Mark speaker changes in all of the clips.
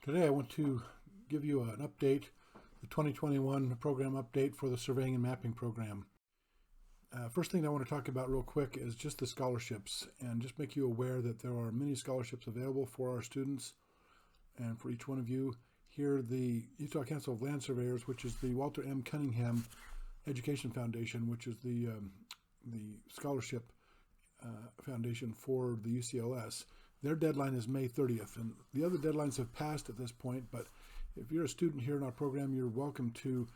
Speaker 1: Today I want to give you an update, the 2021 program update for the Surveying and Mapping program. First thing I want to talk about real quick is just the scholarships, and just make you aware that there are many scholarships available for our students and for each one of you. Here, the Utah Council of Land Surveyors, which is the Walter M. Cunningham Education Foundation, which is the scholarship foundation for the UCLS. Their deadline is May 30th, and the other deadlines have passed at this point, but if you're a student here in our program, you're welcome to,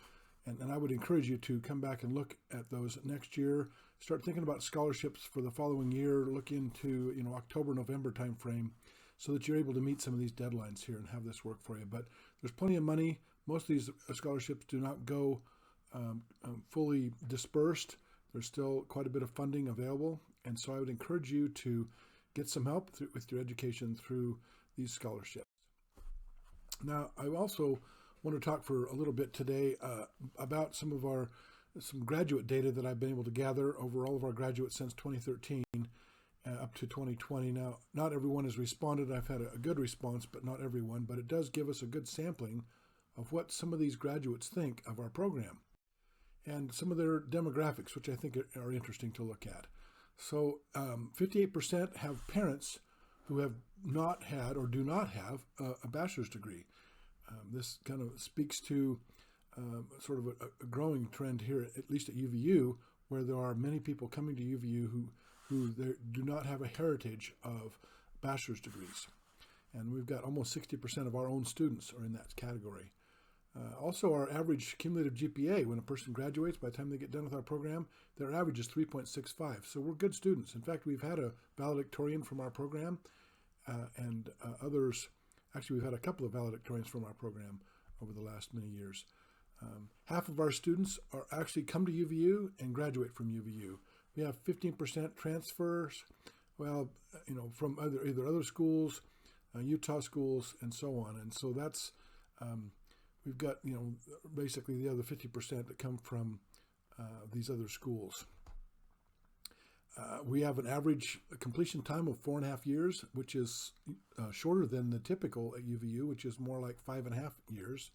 Speaker 1: and I would encourage you to come back and look at those next year. Start thinking about scholarships for the following year. Look into October, November timeframe, so that you're able to meet some of these deadlines here and have this work for you. But there's plenty of money. Most of these scholarships do not go fully dispersed. There's still quite a bit of funding available, and so I would encourage you to get some help with your education through these scholarships. Now, I also want to talk for a little bit today about some graduate data that I've been able to gather over all of our graduates since 2013 up to 2020. Now, not everyone has responded. I've had a good response, but not everyone. But it does give us a good sampling of what some of these graduates think of our program and some of their demographics, which I think are interesting to look at. So 58% have parents who have not had or do not have a bachelor's degree. This kind of speaks to sort of a growing trend here, at least at UVU, where there are many people coming to UVU who do not have a heritage of bachelor's degrees. And we've got almost 60% of our own students are in that category. Also, our average cumulative GPA, when a person graduates, by the time they get done with our program, their average is 3.65. So we're good students. In fact, we've had a valedictorian from our program and others. Actually, we've had a couple of valedictorians from our program over the last many years. Half of our students are actually come to UVU and graduate from UVU. We have 15% transfers, from either other schools, Utah schools, and so on. And so that's we've got, basically the other 50% that come from these other schools. We have an average completion time of 4.5 years, which is shorter than the typical at UVU, which is more like 5.5 years,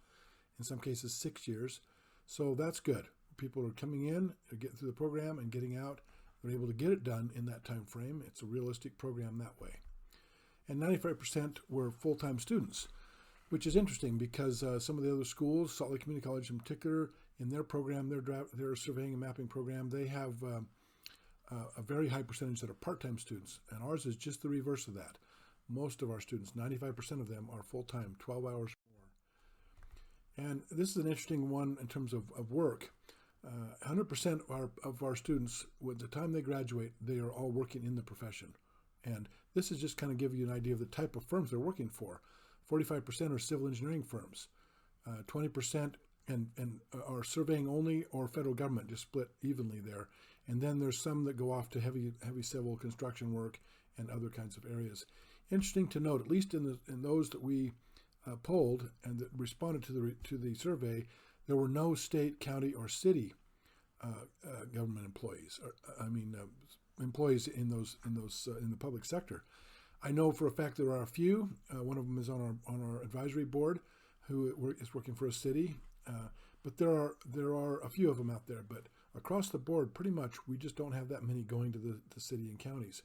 Speaker 1: in some cases 6 years. So that's good. People are coming in, they're getting through the program and getting out. They're able to get it done in that time frame. It's a realistic program that way. And 95% were full-time students, which is interesting because some of the other schools, Salt Lake Community College in particular, in their program, their surveying and mapping program, they have a very high percentage that are part-time students, and ours is just the reverse of that. Most of our students, 95% of them, are full-time, 12 hours or more. And this is an interesting one in terms of work. 100% of our students, with the time they graduate, they are all working in the profession. And this is just kind of give you an idea of the type of firms they're working for. 45% are civil engineering firms, 20% are surveying only or federal government, just split evenly there. And then there's some that go off to heavy civil construction work and other kinds of areas. Interesting to note, at least in those that we polled and that responded to the survey, there were no state, county, or city government employees. Employees in the public sector. I know for a fact there are a few. One of them is on our advisory board, who is working for a city. But there are a few of them out there. But across the board, pretty much, we just don't have that many going to the city and counties.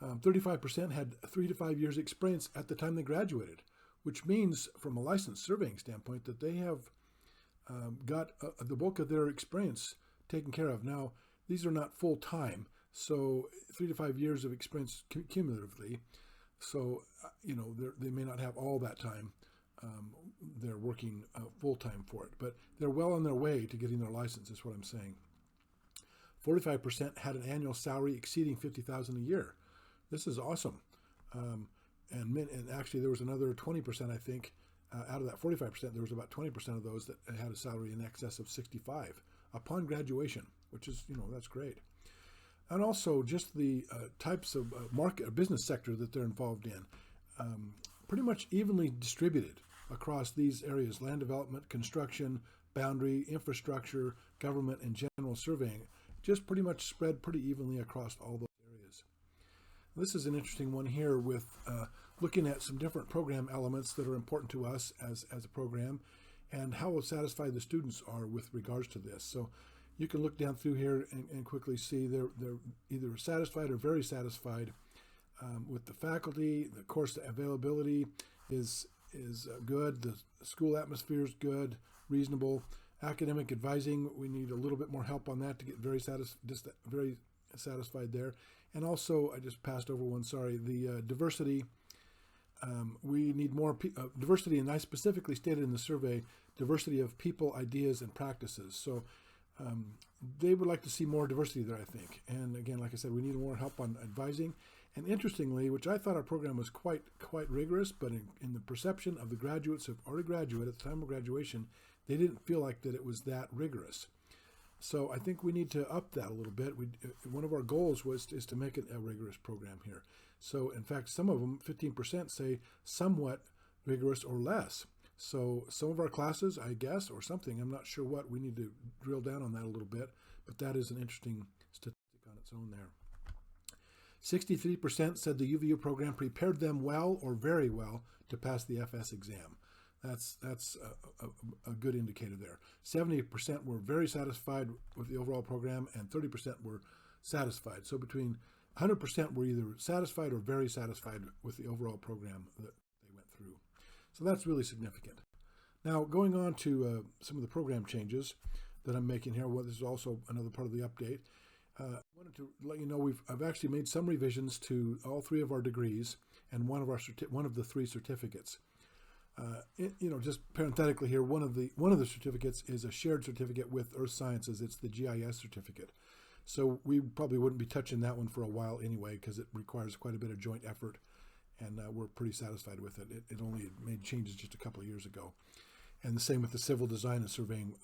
Speaker 1: 35% had 3 to 5 years experience at the time they graduated, which means, from a licensed surveying standpoint, that they have got the bulk of their experience taken care of. Now, these are not full time. So 3 to 5 years of experience cumulatively. So, they may not have all that time. They're working full-time for it, but they're well on their way to getting their license, is what I'm saying. 45% had an annual salary exceeding $50,000 a year. This is awesome. And actually there was another 20%, I think, out of that 45%, there was about 20% of those that had a salary in excess of 65 upon graduation, which is, that's great. And also just the types of business sector that they're involved in, pretty much evenly distributed across these areas: land development, construction, boundary, infrastructure, government, and general surveying, just pretty much spread pretty evenly across all those areas. This is an interesting one here with looking at some different program elements that are important to us as a program and how satisfied the students are with regards to this. So you can look down through here and quickly see they're either satisfied or very satisfied with the faculty. The course availability is good. The school atmosphere is good, reasonable. Academic advising, we need a little bit more help on that to get very satisfied there. And also, I just passed over one, sorry, the diversity. We need more diversity, and I specifically stated in the survey, diversity of people, ideas, and practices. So they would like to see more diversity there, I think. And again, like I said, we need more help on advising. And interestingly, which I thought our program was quite rigorous, but in the perception of the graduates who have already graduated at the time of graduation, they didn't feel like that it was that rigorous. So I think we need to up that a little bit. One of our goals is to make it a rigorous program here. So in fact, some of them, 15%, say somewhat rigorous or less. So some of our classes, I guess, or something, I'm not sure what, we need to drill down on that a little bit, but that is an interesting statistic on its own there. 63% said the UVU program prepared them well or very well to pass the FS exam. That's a good indicator there. 70% were very satisfied with the overall program, and 30% were satisfied. So between 100% were either satisfied or very satisfied with the overall program that they went through. So that's really significant. Now, going on to some of the program changes that I'm making here. Well, this is also another part of the update. I wanted to let you know I've actually made some revisions to all three of our degrees and one of the three certificates. Just parenthetically here, one of the certificates is a shared certificate with Earth Sciences. It's the GIS certificate. So we probably wouldn't be touching that one for a while anyway, because it requires quite a bit of joint effort, and we're pretty satisfied with it. It only made changes just a couple of years ago. And the same with the civil design and surveying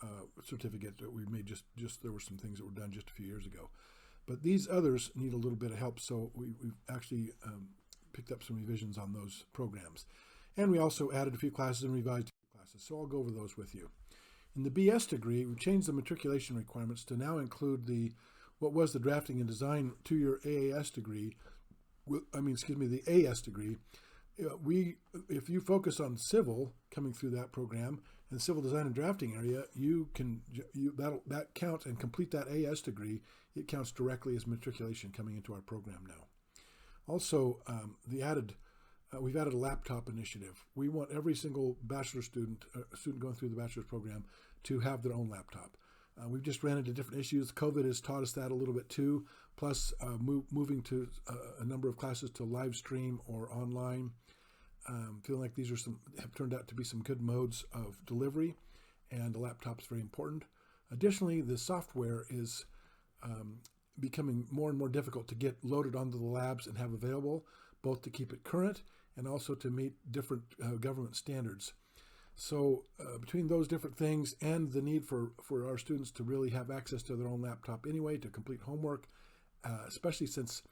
Speaker 1: certificate that we made there were some things that were done just a few years ago. But these others need a little bit of help, so we've actually picked up some revisions on those programs. And we also added a few classes and revised a few classes, so I'll go over those with you. In the BS degree, we changed the matriculation requirements to now include what was the drafting and design 2-year AAS degree, the AS degree. If you focus on civil coming through that program and civil design and drafting area, that counts and complete that AS degree. It counts directly as matriculation coming into our program now. Also, we've added a laptop initiative. We want every single bachelor student going through the bachelor's program to have their own laptop. We've just ran into different issues. COVID has taught us that a little bit too, plus moving to a number of classes to live stream or online. Feeling like these have turned out to be some good modes of delivery, and the laptop is very important. Additionally, the software is becoming more and more difficult to get loaded onto the labs and have available, both to keep it current and also to meet different government standards. So between those different things and the need for our students to really have access to their own laptop anyway to complete homework, especially since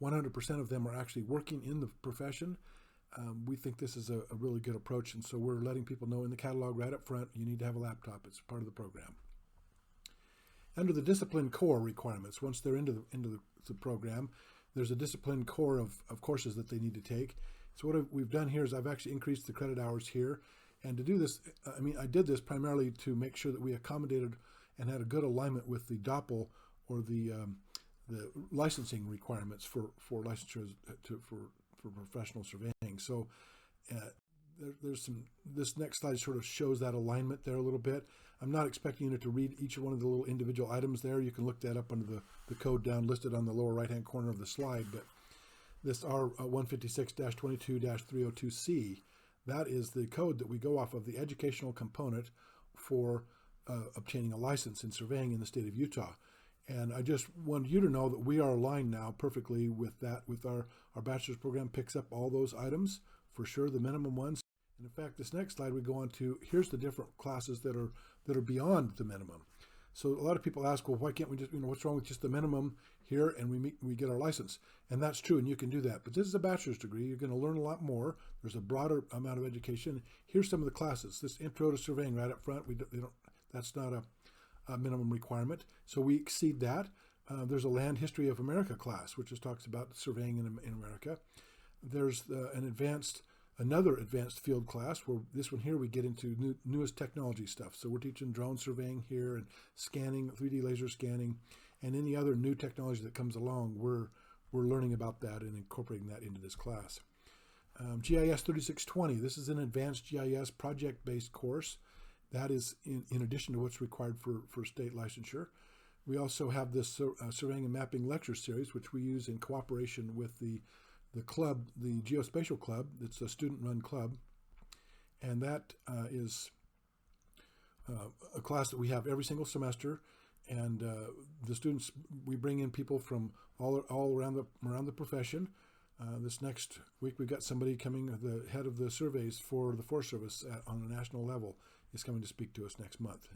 Speaker 1: 100% of them are actually working in the profession, we think this is a really good approach. And so we're letting people know in the catalog right up front, you need to have a laptop. It's part of the program. Under the discipline core requirements, once they're into the program, there's a discipline core of courses that they need to take. So what we've done here is I've actually increased the credit hours here. And to do this, I did this primarily to make sure that we accommodated and had a good alignment with the DOPL or the licensing requirements for licensures for professional surveying. So this next slide sort of shows that alignment there a little bit. I'm not expecting you to read each one of the little individual items there. You can look that up under the code down listed on the lower right-hand corner of the slide. But this R156-22-302C, that is the code that we go off of, the educational component for obtaining a license in surveying in the state of Utah. And I just wanted you to know that we are aligned now perfectly with that. With our bachelor's program picks up all those items, for sure, the minimum ones. And in fact, this next slide we go on to, here's the different classes that are beyond the minimum. So a lot of people ask, well, why can't we just, what's wrong with just the minimum here and we get our license? And that's true, and you can do that. But this is a bachelor's degree. You're going to learn a lot more. There's a broader amount of education. Here's some of the classes. This intro to surveying right up front, that's not a minimum requirement. So we exceed that. There's a land history of America class, which just talks about surveying in America. There's another advanced field class where this one here we get into newest technology stuff. So we're teaching drone surveying here and scanning, 3D laser scanning, and any other new technology that comes along, we're learning about that and incorporating that into this class. GIS 3620, this is an advanced GIS project-based course. That is in addition to what's required for state licensure. We also have this surveying and mapping lecture series, which we use in cooperation with the club, the Geospatial Club. It's a student-run club, and that is a class that we have every single semester. And the students, we bring in people from all around the profession. This next week, we've got somebody coming, the head of the surveys for the Forest Service on a national level is coming to speak to us next month.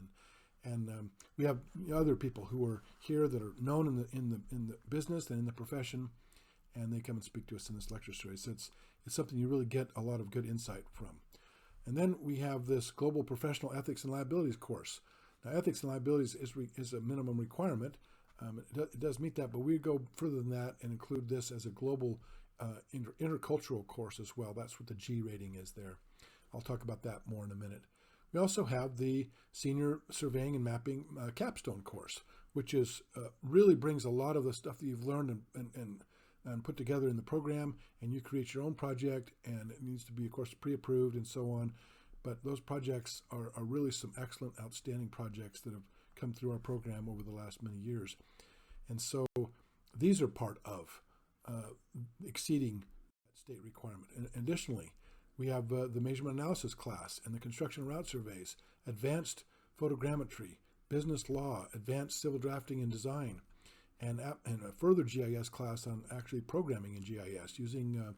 Speaker 1: And we have other people who are here that are known in the business and in the profession, and they come and speak to us in this lecture series. It's something you really get a lot of good insight from. And then we have this Global Professional Ethics and Liabilities course. Now, ethics and liabilities is a minimum requirement. It does meet that, but we go further than that and include this as a global intercultural course as well. That's what the G rating is there. I'll talk about that more in a minute. We also have the Senior Surveying and Mapping Capstone course, which is really brings a lot of the stuff that you've learned and put together in the program, and you create your own project, and it needs to be, of course, pre-approved and so on. But those projects are really some excellent, outstanding projects that have come through our program over the last many years. And so these are part of exceeding that state requirement. And additionally, we have the measurement analysis class and the construction route surveys, advanced photogrammetry, business law, advanced civil drafting and design, and a further GIS class on actually programming in GIS using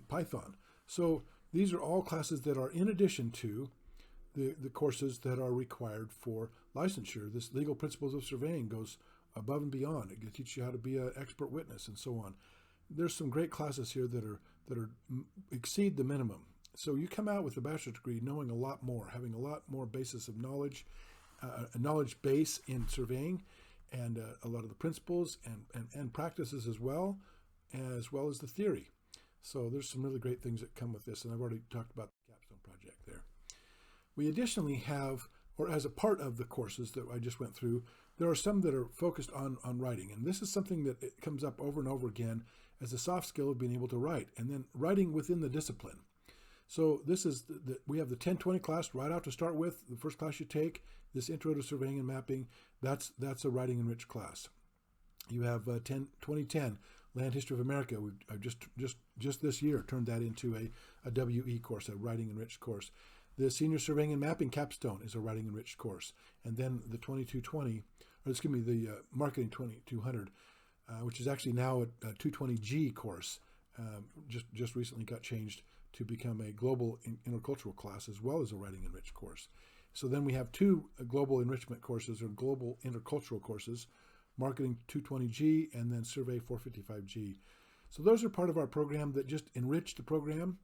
Speaker 1: Python. So these are all classes that are in addition to the courses that are required for licensure. This Legal Principles of Surveying goes above and beyond. It teaches you how to be an expert witness and so on. There's some great classes here that exceed the minimum. So you come out with a bachelor's degree knowing a lot more, having a lot more basis of knowledge, a knowledge base in surveying, and a lot of the principles and practices as well as the theory. So there's some really great things that come with this, and I've already talked about the capstone project there. We additionally have, or as a part of the courses that I just went through, there are some that are focused on writing, and this is something that it comes up over and over again as a soft skill of being able to write, and then writing within the discipline. So this is we have the 1020 class right out to start with. The first class you take, this Intro to Surveying and Mapping, that's a writing enriched class. You have 2010 Land History of America. I've just this year turned that into a WE course, a writing enriched course. The Senior Surveying and Mapping Capstone is a writing enriched course, and then the the Marketing 2200, which is actually now a 220G course, just recently got changed to become a global intercultural class as well as a writing enriched course. So then we have two global enrichment courses or global intercultural courses, Marketing 220G and then Survey 455G. So those are part of our program that just enrich the program,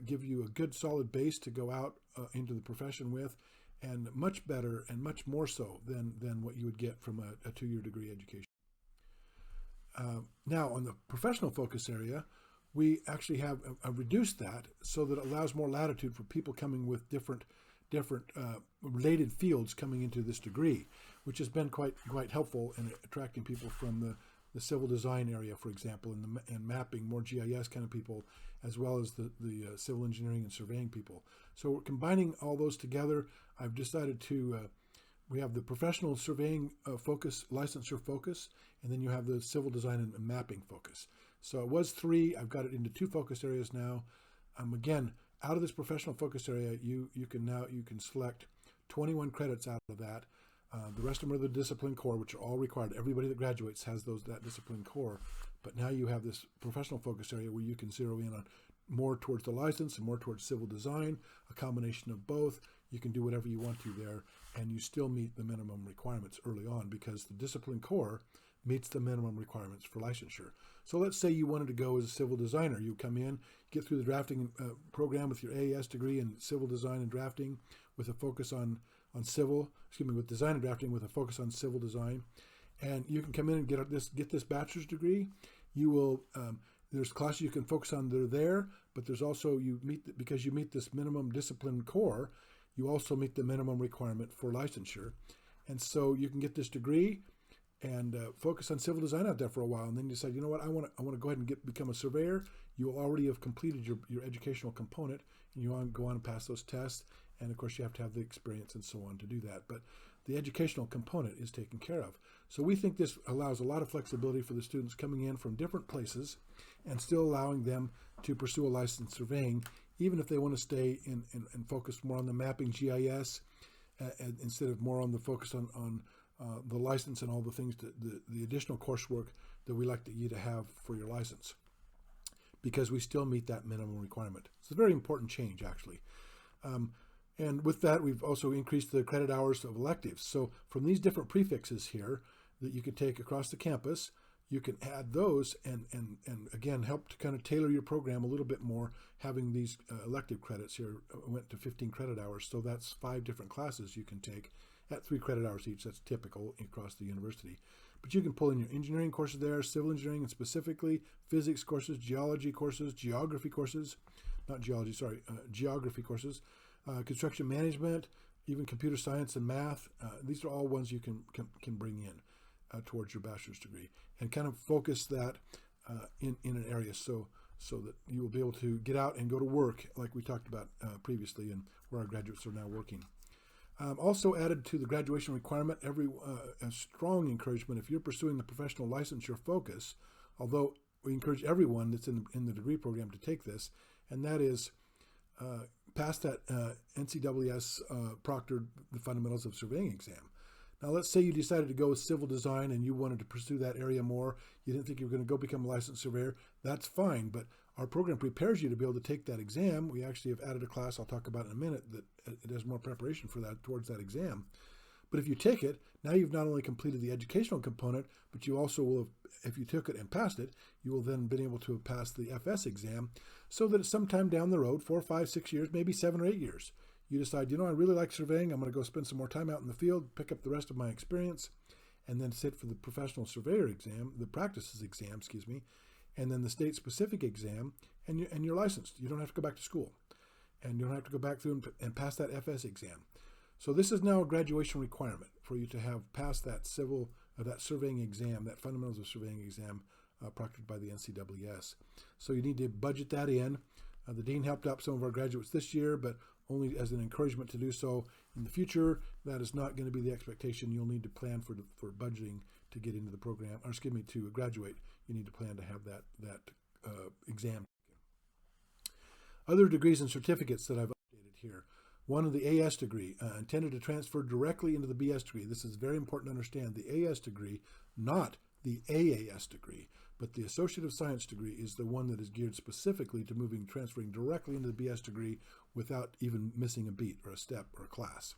Speaker 1: give you a good solid base to go out into the profession with, and much better and much more so than what you would get from a two-year degree education. Now on the professional focus area, we actually have reduced that so that it allows more latitude for people coming with different related fields coming into this degree, which has been quite helpful in attracting people from the civil design area, for example, and mapping, more GIS kind of people, as well as the civil engineering and surveying people. So we're combining all those together. I've decided to, we have the professional surveying focus, licensure focus, and then you have the civil design and mapping focus. So it was 3, I've got it into 2 focus areas now. Again, out of this professional focus area, you can select 21 credits out of that. The rest of them are the discipline core, which are all required. Everybody that graduates has that discipline core. But now you have this professional focus area where you can zero in on more towards the license and more towards civil design, a combination of both. You can do whatever you want to there, and you still meet the minimum requirements early on because the discipline core meets the minimum requirements for licensure. So let's say you wanted to go as a civil designer. You come in, get through the drafting program with your AES degree in civil design and drafting with a focus on with design and drafting with a focus on civil design. And you can come in and get this bachelor's degree. You will There's classes you can focus on that are there, but there's also, because you meet this minimum discipline core, you also meet the minimum requirement for licensure. And so you can get this degree and focus on civil design out there for a while, and then you decide, you know what, I want to go ahead and become a surveyor. You will already have completed your educational component, and you want to go on and pass those tests. And of course, you have to have the experience and so on to do that. But the educational component is taken care of. So we think this allows a lot of flexibility for the students coming in from different places and still allowing them to pursue a license surveying, even if they want to stay and focus more on the mapping GIS instead of more on the focus on the license and all the things, the additional coursework that we like you to have for your license, because we still meet that minimum requirement. It's a very important change, actually. And with that, we've also increased the credit hours of electives. So from these different prefixes here that you can take across the campus, you can add those and again, help to kind of tailor your program a little bit more. Having these elective credits here went to 15 credit hours. So that's 5 different classes you can take at 3 credit hours each. That's typical across the university. But you can pull in your engineering courses there, civil engineering, and specifically physics courses, geology courses, geography courses, geography courses, construction management, even computer science and math. These are all ones you can bring in towards your bachelor's degree, and kind of focus that in an area so that you will be able to get out and go to work like we talked about previously, and where our graduates are now working. Also added to the graduation requirement, a strong encouragement if you're pursuing the professional licensure focus, although we encourage everyone that's in the degree program to take this, and that is pass that NCSS proctored the fundamentals of surveying exam. Now let's say you decided to go with civil design and you wanted to pursue that area more. You didn't think you were going to go become a licensed surveyor. That's fine, but our program prepares you to be able to take that exam. We actually have added a class I'll talk about in a minute that it has more preparation for that towards that exam. But if you take it, now you've not only completed the educational component, but you also will have, if you took it and passed it, you will then been able to have passed the FS exam, so that sometime down the road, 4, 5, 6 years, maybe 7 or 8 years, you decide, you know, I really like surveying. I'm going to go spend some more time out in the field, pick up the rest of my experience, and then sit for the professional surveyor exam, the practices exam, and then the state-specific exam, and you're licensed. You don't have to go back to school, and you don't have to go back through and pass that FS exam. So this is now a graduation requirement for you to have passed that that surveying exam, that fundamentals of surveying exam, proctored by the NCSS. So you need to budget that in. The dean helped out some of our graduates this year, but only as an encouragement to do so in the future. That is not going to be the expectation. You'll need to plan for budgeting to get into the program, or excuse me, to graduate. You need to plan to have that exam. Other degrees and certificates that I've updated here. One of the AS degree, intended to transfer directly into the BS degree. This is very important to understand. The AS degree, not the AAS degree, but the Associate of Science degree is the one that is geared specifically to transferring directly into the BS degree without even missing a beat or a step or a class.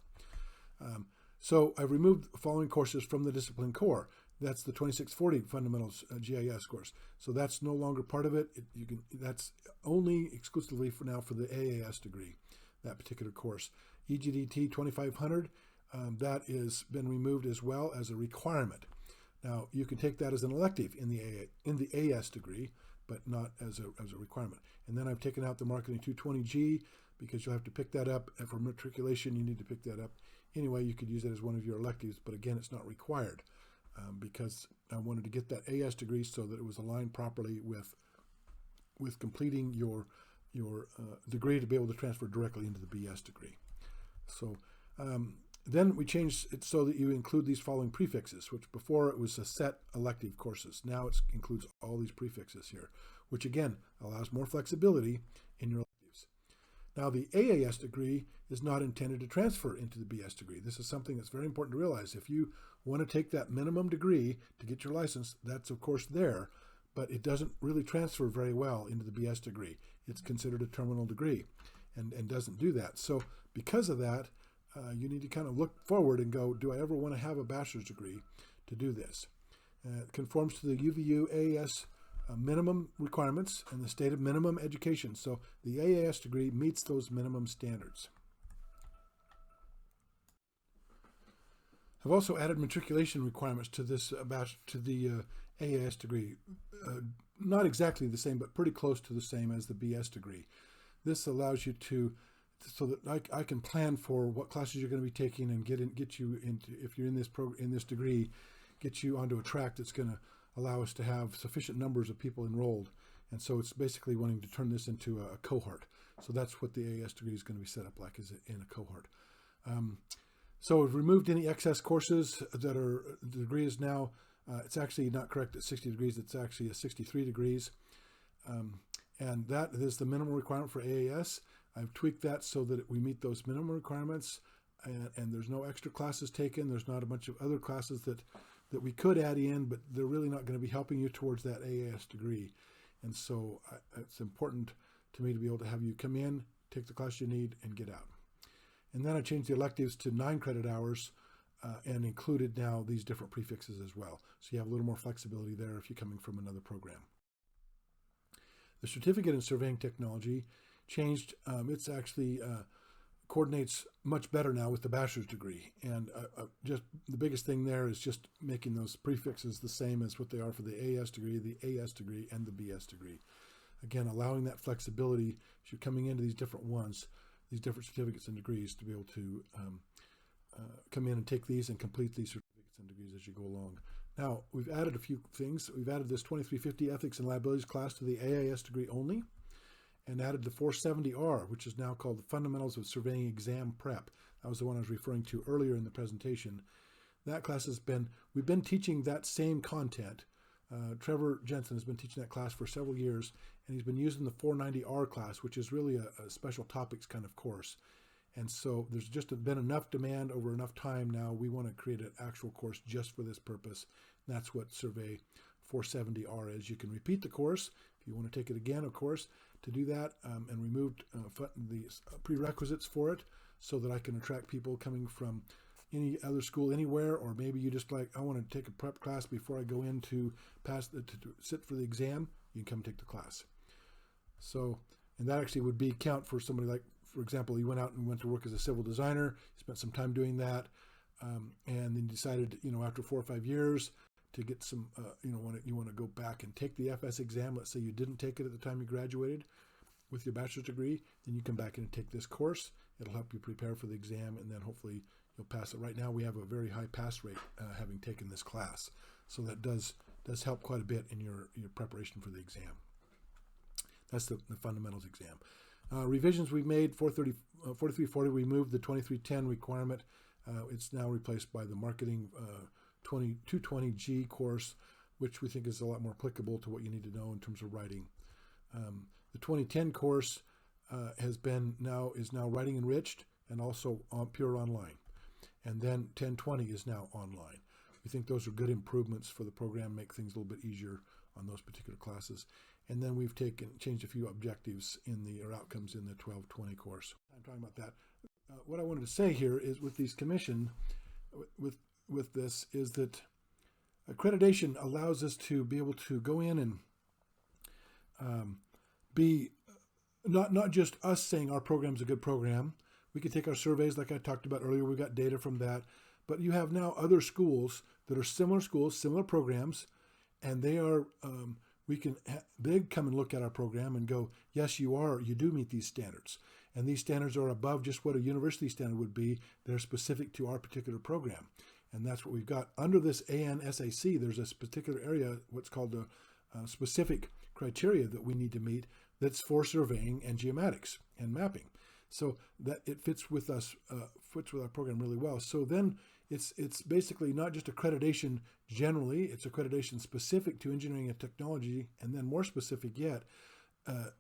Speaker 1: So I've removed the following courses from the discipline core. That's the 2640 Fundamentals GIS course. So that's no longer part of it. That's only exclusively for now for the AAS degree, that particular course. EGDT 2500, that has been removed as well as a requirement. Now you can take that as an elective in the AS degree, but not as a requirement. And then I've taken out the Marketing 220G because you'll have to pick that up, and for matriculation you need to pick that up. Anyway, you could use it as one of your electives, but again, it's not required because I wanted to get that AS degree so that it was aligned properly with completing your degree to be able to transfer directly into the BS degree. So then we changed it so that you include these following prefixes, which before it was a set elective courses. Now it includes all these prefixes here, which again allows more flexibility in your electives. Now the AAS degree is not intended to transfer into the BS degree. This is something that's very important to realize. If you want to take that minimum degree to get your license, that's of course there, but it doesn't really transfer very well into the BS degree. It's considered a terminal degree and doesn't do that. So because of that, you need to kind of look forward and go, do I ever want to have a bachelor's degree to do this? It conforms to the UVU AAS minimum requirements and the state of minimum education. So the AAS degree meets those minimum standards. I've also added matriculation requirements to this to the AAS degree. not exactly the same, but pretty close to the same as the BS degree. This allows you to, so that I can plan for what classes you're going to be taking and get you into, if you're in this degree, get you onto a track that's going to allow us to have sufficient numbers of people enrolled. And so it's basically wanting to turn this into a cohort. So that's what the AS degree is going to be set up like, is in a cohort. So we've removed any excess courses that are, the degree is now, it's actually not correct at 60 degrees, it's actually a 63 degrees. And that is the minimum requirement for AAS. I've tweaked that so that we meet those minimum requirements, and there's no extra classes taken. There's not a bunch of other classes that we could add in, but they're really not going to be helping you towards that AAS degree. And so it's important to me to be able to have you come in, take the class you need, and get out. And then I changed the electives to 9 credit hours and included now these different prefixes as well. So you have a little more flexibility there if you're coming from another program. The certificate in surveying technology changed. It's actually coordinates much better now with the bachelor's degree. And just the biggest thing there is just making those prefixes the same as what they are for the AS degree, the AS degree, and the BS degree. Again, allowing that flexibility as you're coming into these different ones, these different certificates and degrees, to be able to come in and take these and complete these certificates and degrees as you go along. Now, we've added a few things. We've added this 2350 Ethics and Liabilities class to the AIS degree only, and added the 470R, which is now called the Fundamentals of Surveying Exam Prep. That was the one I was referring to earlier in the presentation. That class has been, we've been teaching that same content. Trevor Jensen has been teaching that class for several years, and he's been using the 490R class, which is really a special topics kind of course. And so there's just been enough demand over enough time now. We want to create an actual course just for this purpose. And that's what Survey 470R is. You can repeat the course if you want to take it again, of course, to do that, and removed the prerequisites for it so that I can attract people coming from any other school anywhere, or maybe you just like, I want to take a prep class before I go in to sit for the exam. You can come take the class. So, and that actually would be count for somebody like, for example, you went out and went to work as a civil designer, spent some time doing that, and then decided, after 4 or 5 years to get some, when you want to go back and take the FS exam. Let's say you didn't take it at the time you graduated with your bachelor's degree, then you come back in and take this course. It'll help you prepare for the exam, and then hopefully you'll pass it. Right now we have a very high pass rate having taken this class, so that does help quite a bit in your preparation for the exam. That's the fundamentals exam. Revisions we've made, 4340, we moved the 2310 requirement. It's now replaced by the marketing 220G course, which we think is a lot more applicable to what you need to know in terms of writing. The 2010 course is now writing enriched and also pure online. And then 1020 is now online. We think those are good improvements for the program, make things a little bit easier on those particular classes. And then we've changed a few objectives or outcomes in the 1220 course. I'm talking about that. What I wanted to say here is with these commission, with this, is that accreditation allows us to be able to go in and be not just us saying our program's a good program. We can take our surveys like I talked about earlier. We've got data from that. But you have now other schools that are similar schools, similar programs, and they are, they come and look at our program and go, yes, you do meet these standards. And these standards are above just what a university standard would be. They're specific to our particular program. And that's what we've got. Under this ANSAC, there's a particular area, what's called the specific criteria that we need to meet that's for surveying and geomatics and mapping. So that it fits with us, fits with our program really well. So then it's basically not just accreditation generally, it's accreditation specific to engineering and technology, and then more specific yet,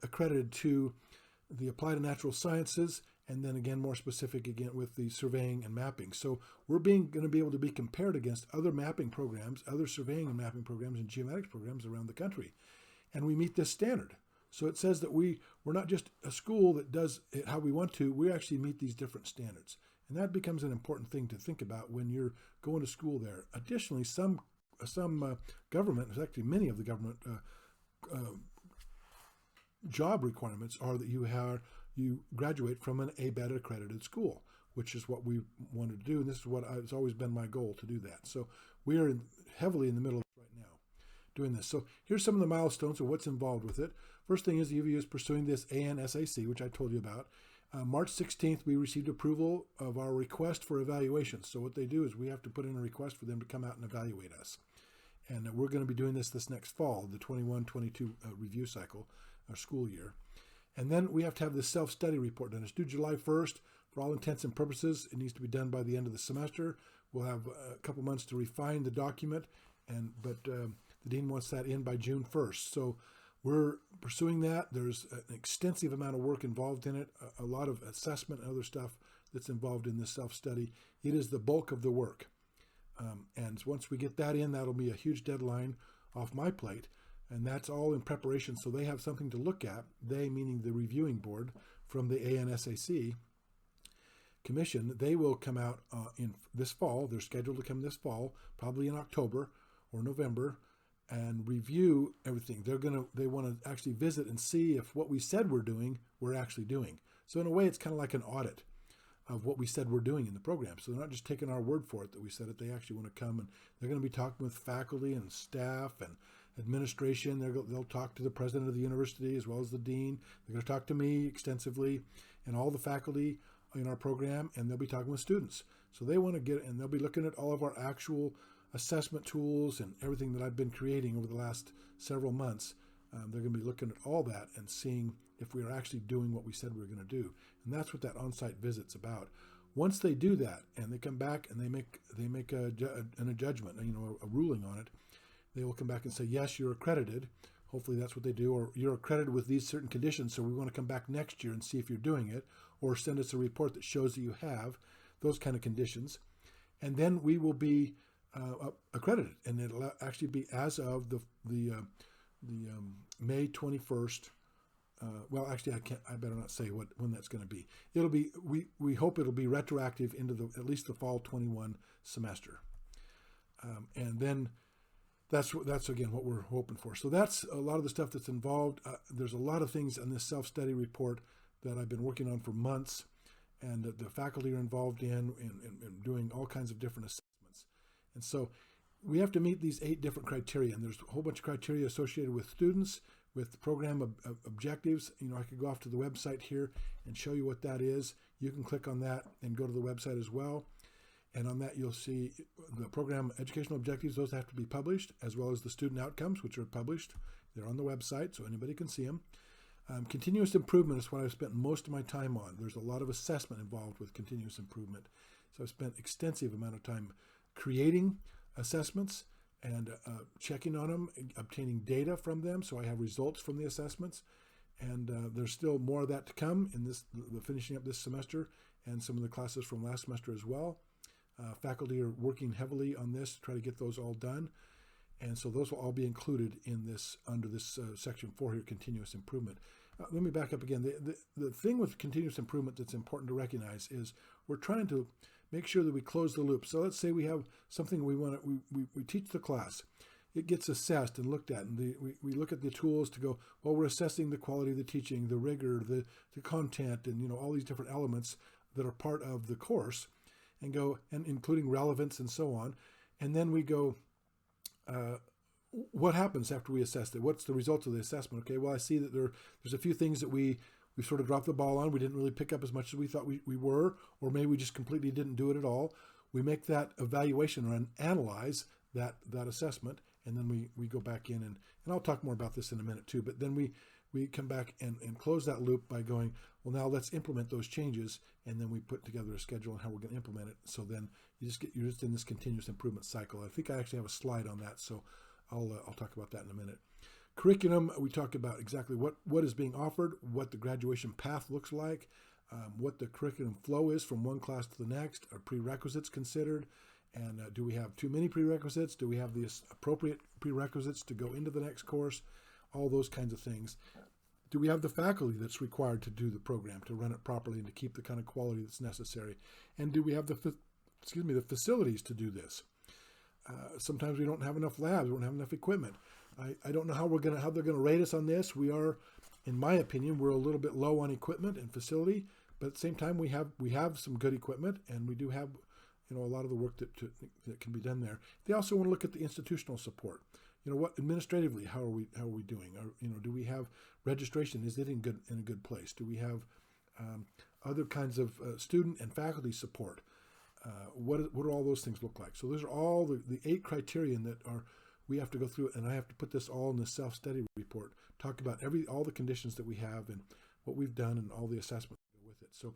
Speaker 1: accredited to the applied and natural sciences, and then again more specific again with the surveying and mapping. So we're going to be able to be compared against other mapping programs, other surveying and mapping programs, and geomatics programs around the country. And we meet this standard. So it says that we're not just a school that does it how we want to, we actually meet these different standards. And that becomes an important thing to think about when you're going to school there. Additionally, some government, actually many of the government job requirements are that you graduate from an ABET accredited school, which is what we wanted to do. And this is what it's always been my goal to do that. So we are heavily in the middle of it right now. doing this. So here's some of the milestones of what's involved with it. First thing is the UVU is pursuing this ANSAC, which I told you about. March 16th, we received approval of our request for evaluation. So what they do is we have to put in a request for them to come out and evaluate us. And we're going to be doing this next fall, the 21-22 review cycle, our school year. And then we have to have this self-study report done. It's due July 1st. For all intents and purposes, it needs to be done by the end of the semester. We'll have a couple months to refine the document, but the dean wants that in by June 1st. So we're pursuing that. There's an extensive amount of work involved in it, a lot of assessment and other stuff that's involved in this self-study. It is the bulk of the work. And once we get that in, that'll be a huge deadline off my plate. And that's all in preparation, so they have something to look at. They, meaning the reviewing board from the ANSAC commission, they will come out in this fall. They're scheduled to come this fall, probably in October or November, and review everything. They want to actually visit and see if what we said we're actually doing. So in a way, it's kind of like an audit of what we said we're doing in the program. So they're not just taking our word for it that we said it. They actually want to come, and they're going to be talking with faculty and staff and administration. They'll talk to the president of the university as well as the dean. They're going to talk to me extensively and all the faculty in our program, and they'll be talking with students. So they want to get, and they'll be looking at all of our actual assessment tools and everything that I've been creating over the last several months. They're going to be looking at all that and seeing if we are actually doing what we said we were going to do. And that's what that on-site visit's about. Once they do that and they come back and they make a judgment, a ruling on it, they will come back and say, yes, you're accredited. Hopefully that's what they do, or you're accredited with these certain conditions, so we want to come back next year and see if you're doing it, or send us a report that shows that you have those kind of conditions. And then we will be accredited, and it'll actually be as of the May 21st. Well, actually, I better not say when that's going to be. It'll be, we hope it'll be retroactive into at least the fall 21 semester. And then that's again what we're hoping for. So that's a lot of the stuff that's involved. There's a lot of things in this self-study report that I've been working on for months, and that the faculty are involved in doing all kinds of different assessments. And so we have to meet these 8 different criteria, and there's a whole bunch of criteria associated with students, with the program objectives. I could go off to the website here and show you what that is. You can click on that and go to the website as well. And on that, you'll see the program educational objectives. Those have to be published, as well as the student outcomes, which are published. They're on the website, so anybody can see them. Continuous improvement is what I've spent most of my time on. There's a lot of assessment involved with continuous improvement. So I've spent extensive amount of time creating assessments and checking on them, obtaining data from them, so I have results from the assessments. And there's still more of that to come in the finishing up this semester, and some of the classes from last semester as well. Faculty are working heavily on this to try to get those all done. And so those will all be included in this, under this section 4 here, continuous improvement. Let me back up again. The thing with continuous improvement that's important to recognize is we're trying to make sure that we close the loop. So let's say we have something we teach the class. It gets assessed and looked at, and we look at the tools to go, well, we're assessing the quality of the teaching, the rigor, the content, and all these different elements that are part of the course, and go, and including relevance and so on. And then we go, what happens after we assess it? What's the results of the assessment? Okay, well, I see that there's a few things that we sort of dropped the ball on. We didn't really pick up as much as we thought we were, or maybe we just completely didn't do it at all. We make that evaluation or analyze that assessment, and then we go back in, and I'll talk more about this in a minute too, but then we come back and close that loop by going, well, now let's implement those changes, and then we put together a schedule on how we're going to implement it. So then you're just in this continuous improvement cycle. I think I actually have a slide on that, so I'll talk about that in a minute. Curriculum, we talked about exactly what is being offered, what the graduation path looks like, what the curriculum flow is from one class to the next, are prerequisites considered, and do we have too many prerequisites? Do we have the appropriate prerequisites to go into the next course? All those kinds of things. Do we have the faculty that's required to do the program, to run it properly and to keep the kind of quality that's necessary? And do we have the facilities to do this? Sometimes we don't have enough labs, we don't have enough equipment. I don't know how they're gonna rate us on this. We are, in my opinion, we're a little bit low on equipment and facility, but at the same time we have some good equipment, and we do have a lot of the work that can be done there. They also want to look at the institutional support. what administratively, how are we doing? Do we have registration? Is it in a good place? Do we have other kinds of student and faculty support? What do all those things look like? So those are all the 8 criterion that we have to go through, and I have to put this all in the self-study report. Talk about all the conditions that we have and what we've done and all the assessments that go with it. So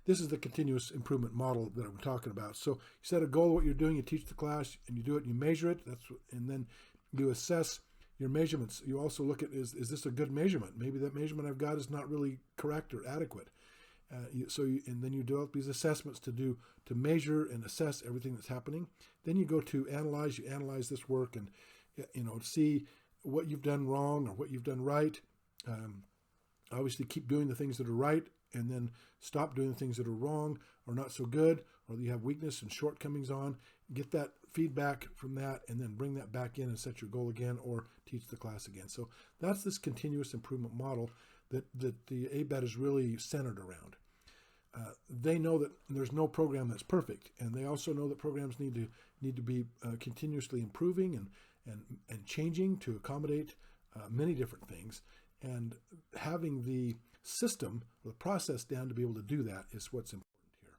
Speaker 1: this is the continuous improvement model that I'm talking about. So you set a goal of what you're doing, you teach the class, and you do it, and you measure it. And then you assess your measurements. You also look at, is this a good measurement? Maybe that measurement I've got is not really correct or adequate. And then you develop these assessments to measure and assess everything that's happening. Then you go to analyze. You analyze this work and see what you've done wrong or what you've done right. Obviously, keep doing the things that are right, and then stop doing the things that are wrong or not so good, or you have weakness and shortcomings on. Get that feedback from that, and then bring that back in and set your goal again, or teach the class again. So that's this continuous improvement model that the ABET is really centered around. They know that there's no program that's perfect, and they also know that programs need to be continuously improving and changing to accommodate many different things. And having the system, the process down to be able to do that is what's important here.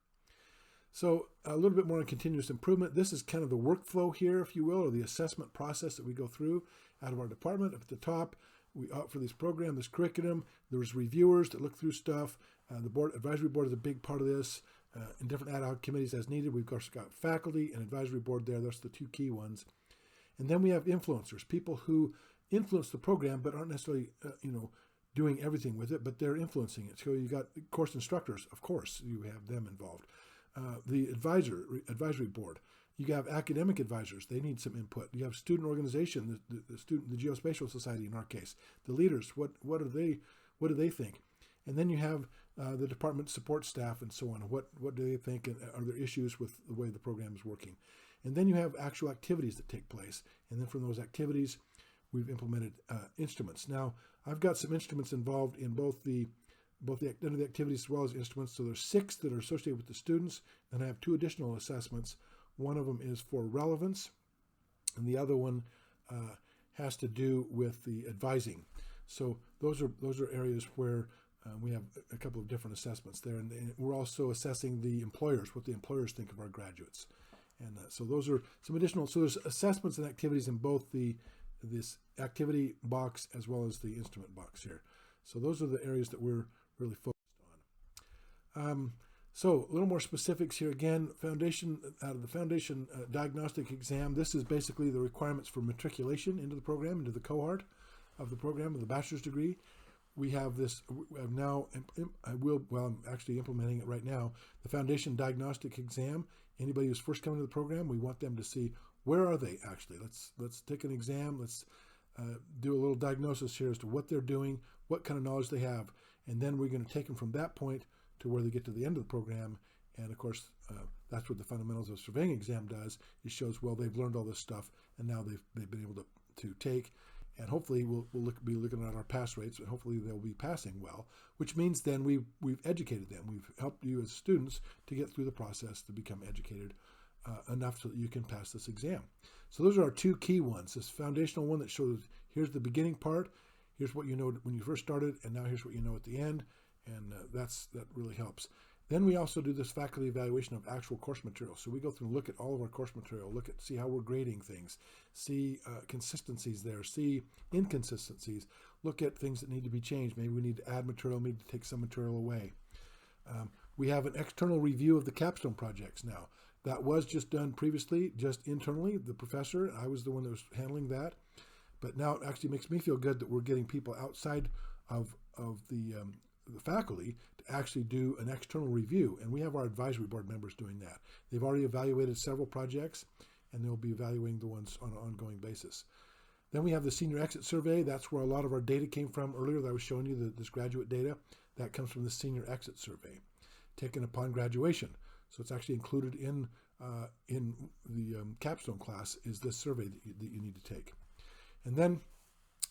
Speaker 1: So a little bit more on continuous improvement. This is kind of the workflow here, if you will, or the assessment process that we go through out of our department. Up at the top, we opt for this program, this curriculum. There's reviewers that look through stuff. The advisory board is a big part of this. In different ad hoc committees as needed. We've got faculty and advisory board there. Those are the 2 key ones. And then we have influencers, people who influence the program but aren't necessarily, doing everything with it, but they're influencing it. So you got course instructors, of course, you have them involved. The advisory board. You have academic advisors. They need some input. You have student organization, the Geospatial Society in our case. The leaders, what do they think? And then you have the department support staff and so on. What do they think? And are there issues with the way the program is working? And then you have actual activities that take place. And then from those activities, we've implemented instruments. Now, I've got some instruments involved in both the activities as well as instruments. So there's 6 that are associated with the students. And I have 2 additional assessments. One of them is for relevance, and the other one has to do with the advising. So those are areas where we have a couple of different assessments there, and we're also assessing the employers, what the employers think of our graduates. And so those are some additional. So there's assessments and activities in both this activity box as well as the instrument box here. So those are the areas that we're really focused on. So a little more specifics here again. Out of the foundation diagnostic exam, this is basically the requirements for matriculation into the program, into the cohort of the program of the bachelor's degree. We have this. I'm actually implementing it right now. The foundation diagnostic exam. Anybody who's first coming to the program, we want them to see where are they actually. Let's take an exam. Let's do a little diagnosis here as to what they're doing, what kind of knowledge they have, and then we're going to take them from that point to where they get to the end of the program. And of course, that's what the fundamentals of surveying exam does. It shows, well, they've learned all this stuff, and now they've been able to take. And hopefully we'll be looking at our pass rates, and hopefully they'll be passing well, which means then we've educated them. We've helped you as students to get through the process to become educated enough so that you can pass this exam. So those are our 2 key ones. This foundational one that shows here's the beginning part, here's what you know when you first started, and now here's what you know at the end, and that really helps. Then we also do this faculty evaluation of actual course material. So we go through and look at all of our course material, see how we're grading things, see consistencies there, see inconsistencies, look at things that need to be changed. Maybe we need to add material, maybe to take some material away. We have an external review of the capstone projects now. That was just done previously, just internally, the professor. I was the one that was handling that. But now it actually makes me feel good that we're getting people outside of the faculty to actually do an external review. And we have our advisory board members doing that. They've already evaluated several projects, and they'll be evaluating the ones on an ongoing basis. Then we have the senior exit survey. That's where a lot of our data came from earlier that I was showing you, this graduate data. That comes from the senior exit survey, taken upon graduation. So it's actually included in the capstone class is this survey that you need to take. And then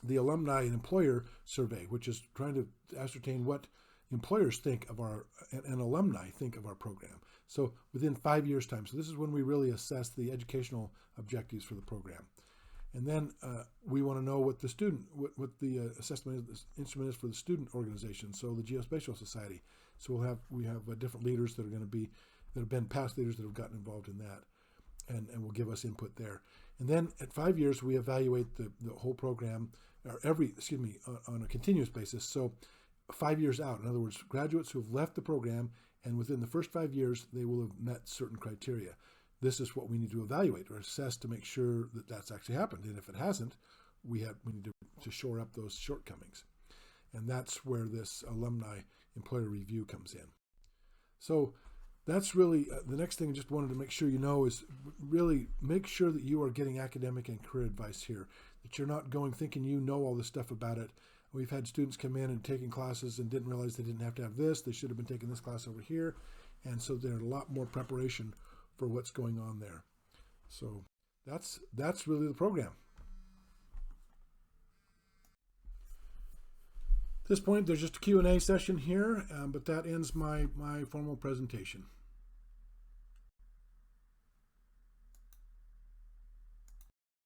Speaker 1: the alumni and employer survey, which is trying to ascertain what employers think of and alumni think of our program. So within 5 years' time. So this is when we really assess the educational objectives for the program. And then we want to know what the student, what the assessment instrument is for the student organization, so the Geospatial Society. So we have different leaders that have been past leaders that have gotten involved in that, and will give us input there. And then at 5 years, we evaluate the whole program, or on a continuous basis. So 5 years out, in other words, graduates who have left the program, and within the first 5 years, they will have met certain criteria. This is what we need to evaluate or assess to make sure that that's actually happened. And if it hasn't, we need to shore up those shortcomings. And that's where this alumni employer review comes in. So that's really the next thing I just wanted to make sure you know is really make sure that you are getting academic and career advice here, that you're not going thinking you know all this stuff about it. We've had students come in and taking classes and didn't realize they didn't have to have this. They should have been taking this class over here. And so there's a lot more preparation for what's going on there. So that's really the program. At this point, there's just a Q&A session here, but that ends my formal presentation.